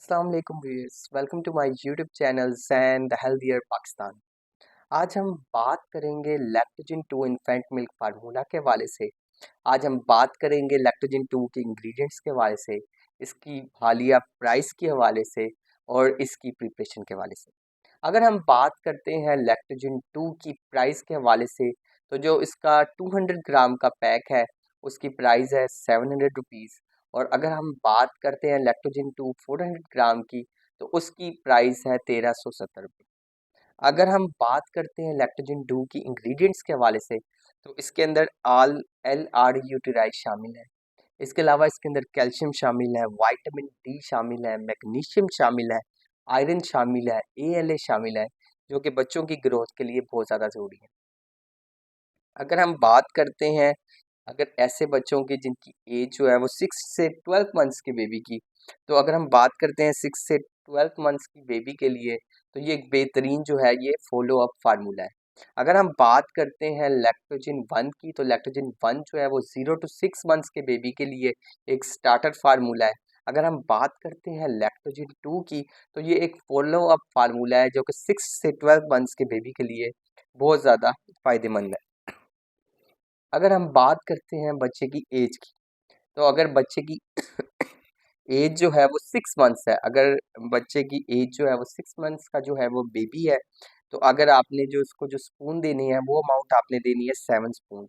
अस्सलाम वालेकुम viewers, welcome to my YouTube channel and healthier Pakistan. आज हम बात करेंगे लैक्टोजन 2 इन्फेंट मिल्क फार्मूला के हवाले से। आज हम बात करेंगे लैक्टोजन 2 के इंग्रेडिएंट्स के हवाले से, इसकी हालिया प्राइस के हवाले से और इसकी प्रिपरेशन के हवाले से। अगर हम बात करते हैं लैक्टोजन 2 की प्राइस के हवाले से, तो जो इसका 200 ग्राम का पैक है उसकी प्राइस है 700 रुपीज़। और अगर हम बात करते हैं लैक्टोजन 2 400 ग्राम की, तो उसकी प्राइस है 1370 रुपये। अगर हम बात करते हैं लैक्टोजन 2 की इंग्रेडिएंट्स के हवाले से, तो इसके अंदर आल एल आर यूटिराइड शामिल है। इसके अलावा इसके अंदर कैल्शियम शामिल है, विटामिन डी शामिल है, मैग्नीशियम शामिल है, आयरन शामिल है, ALA शामिल है, जो कि बच्चों की ग्रोथ के लिए बहुत ज़्यादा ज़रूरी है। अगर हम बात करते हैं, अगर ऐसे बच्चों की जिनकी एज जो है वो 6 से 12 मंथ्स के बेबी की, तो अगर हम बात करते हैं 6 से 12 मंथ्स की बेबी के लिए, तो ये एक बेहतरीन जो है ये फॉलो अप फार्मूला है। अगर हम बात करते हैं लैक्टोजन 1 की, तो लैक्टोजन 1 जो है वो 0 टू 6 मंथ्स के बेबी के लिए एक स्टार्टर फार्मूला है। अगर हम बात करते हैं लैक्टोजन 2 की, तो ये एक फॉलो अप फार्मूला है जो कि 6 से 12 मंथ्स के बेबी के लिए बहुत ज़्यादा फ़ायदेमंद है। अगर हम बात करते हैं बच्चे की एज की, तो अगर बच्चे की एज जो है वो 6 मंथ्स है, अगर बच्चे की एज जो है वो 6 मंथ्स का जो है वो बेबी है, तो अगर आपने जो उसको जो स्पून देनी है वो अमाउंट आपने देनी है 7 स्पून।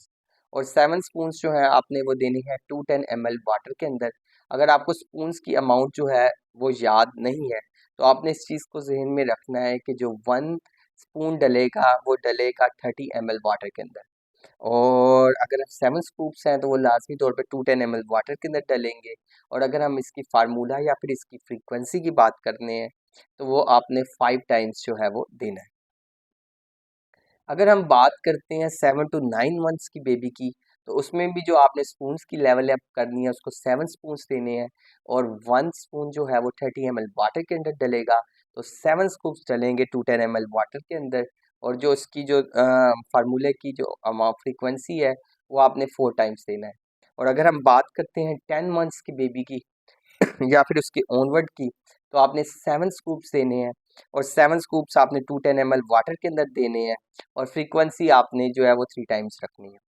और 7 स्पून जो है आपने वो देनी है 210 ml वाटर के अंदर। अगर आपको स्पून्स की अमाउंट जो है वो याद नहीं है, तो आपने इस चीज़ को जहन में रखना है कि जो 1 स्पून डलेगा वो डलेगा 30 ml वाटर के अंदर। और अगर 7 स्कूप्स हैं तो वो लाजमी तौर पे 210 ml वाटर के अंदर डलेंगे। और अगर हम इसकी फार्मूला या फिर इसकी फ्रीक्वेंसी की बात करने हैं, तो वो आपने 5 टाइम्स जो है वो देना है। अगर हम बात करते हैं 7 to 9 मंथ्स की बेबी की, तो उसमें भी जो आपने स्पून्स की लेवल अप करनी है उसको 7 स्पून्स देने हैं। और 1 स्पून जो है वो 30 ml वाटर के अंदर डलेगा, तो 7 स्कूप्स डलेंगे 210 ml वाटर के अंदर। और जो इसकी जो फार्मूले की जो अमाउंट फ्रीक्वेंसी है वो आपने 4 टाइम्स देना है। और अगर हम बात करते हैं 10 मंथ्स की बेबी की या फिर उसके ऑनवर्ड की, तो आपने 7 स्कूप्स देने हैं। और 7 स्कूप्स आपने 210 ml वाटर के अंदर देने हैं। और फ्रीक्वेंसी आपने जो है वो 3 टाइम्स रखनी है।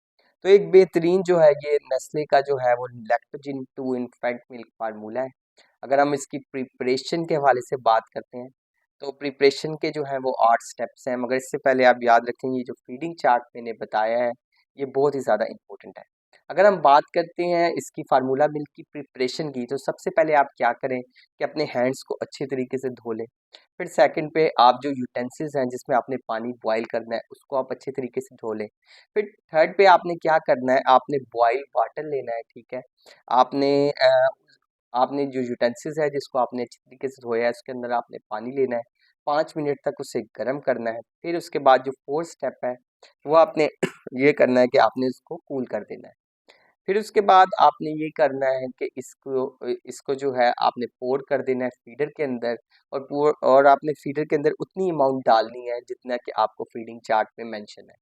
तो एक बेहतरीन जो है ये नेस्ले का जो है वो लैक्टोजन 2 इन्फेंट मिल्क फार्मूला है। अगर हम इसकी प्रिपरेशन के हवाले से बात करते हैं, तो प्रिपरेशन के जो है वो 8 स्टेप्स हैं, मगर इससे पहले आप याद रखें ये जो फीडिंग चार्ट मैंने बताया है ये बहुत ही ज़्यादा इंपॉर्टेंट है। अगर हम बात करते हैं इसकी फार्मूला मिल्क की प्रिपरेशन की, तो सबसे पहले आप क्या करें कि अपने हैंड्स को अच्छे तरीके से धो लें। फिर सेकंड पे आप जो यूटेंसिल्स हैं जिसमें आपने पानी बॉईल करना है उसको आप अच्छे तरीके से धो लें। फिर थर्ड पे आपने क्या करना है, आपने बॉइल्ड वाटर लेना है, ठीक है। आपने आपने जो यूटेंसिल्स है जिसको आपने अच्छे तरीके से धोया है उसके अंदर आपने पानी लेना है, 5 मिनट तक उसे गर्म करना है। फिर उसके बाद जो फोर्थ स्टेप है वो आपने ये करना है कि आपने इसको कूल कर देना है। फिर उसके बाद आपने ये करना है कि इसको जो है आपने पोर कर देना है फीडर के अंदर। और आपने फीडर के अंदर उतनी अमाउंट डालनी है जितना कि आपको फीडिंग चार्ट में मेंशन है।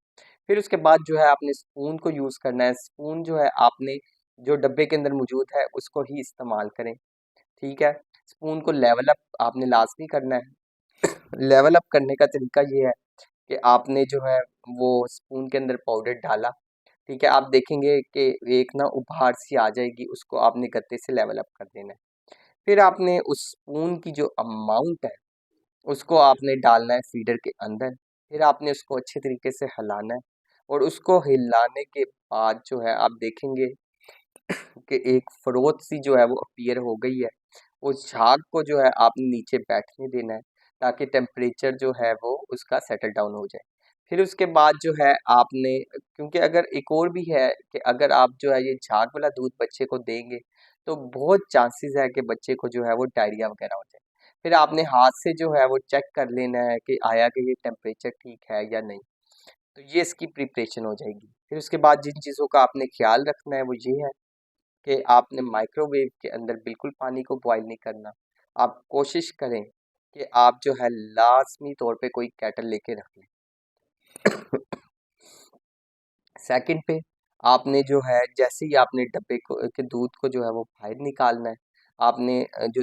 फिर उसके बाद जो है आपने स्पून को यूज़ करना है। स्पून जो है आपने जो डब्बे के अंदर मौजूद है उसको ही इस्तेमाल करें, ठीक है। स्पून को लेवल अप आपने लाजमी करना है। लेवल अप करने का तरीका ये है कि आपने जो है वो स्पून के अंदर पाउडर डाला, ठीक है। आप देखेंगे कि एक ना उभार सी आ जाएगी, उसको आपने गत्ते से लेवल अप कर देना है। फिर आपने उस स्पून की जो अमाउंट है उसको आपने डालना है फीडर के अंदर। फिर आपने उसको अच्छे तरीके से हिलाना है। और उसको हिलाने के बाद जो है आप देखेंगे कि एक फ्रोथ सी जो है वो अपीयर हो गई है। उस झाग को जो है आपने नीचे बैठने देना है ताकि टेम्परेचर जो है वो उसका सेटल डाउन हो जाए। फिर उसके बाद जो है आपने, क्योंकि अगर एक और भी है कि अगर आप जो है ये झाग वाला दूध बच्चे को देंगे तो बहुत चांसेस है कि बच्चे को जो है वो डायरिया वगैरह हो जाए। फिर आपने हाथ से जो है वो चेक कर लेना है कि आया कि ये टेम्परेचर ठीक है या नहीं। तो ये इसकी प्रिपरेशन हो जाएगी। फिर उसके बाद जिन चीज़ों का आपने ख्याल रखना है वो ये है कि आपने माइक्रोवेव के अंदर बिल्कुल पानी को बॉईल नहीं करना। आप कोशिश करें कि आप जो है लाज़मी तौर पे कोई केटल लेके रख लें। सेकंड पे आपने जो है जैसे ही आपने डब्बे को के दूध को जो है वो बाहर निकालना है, आपने जो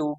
2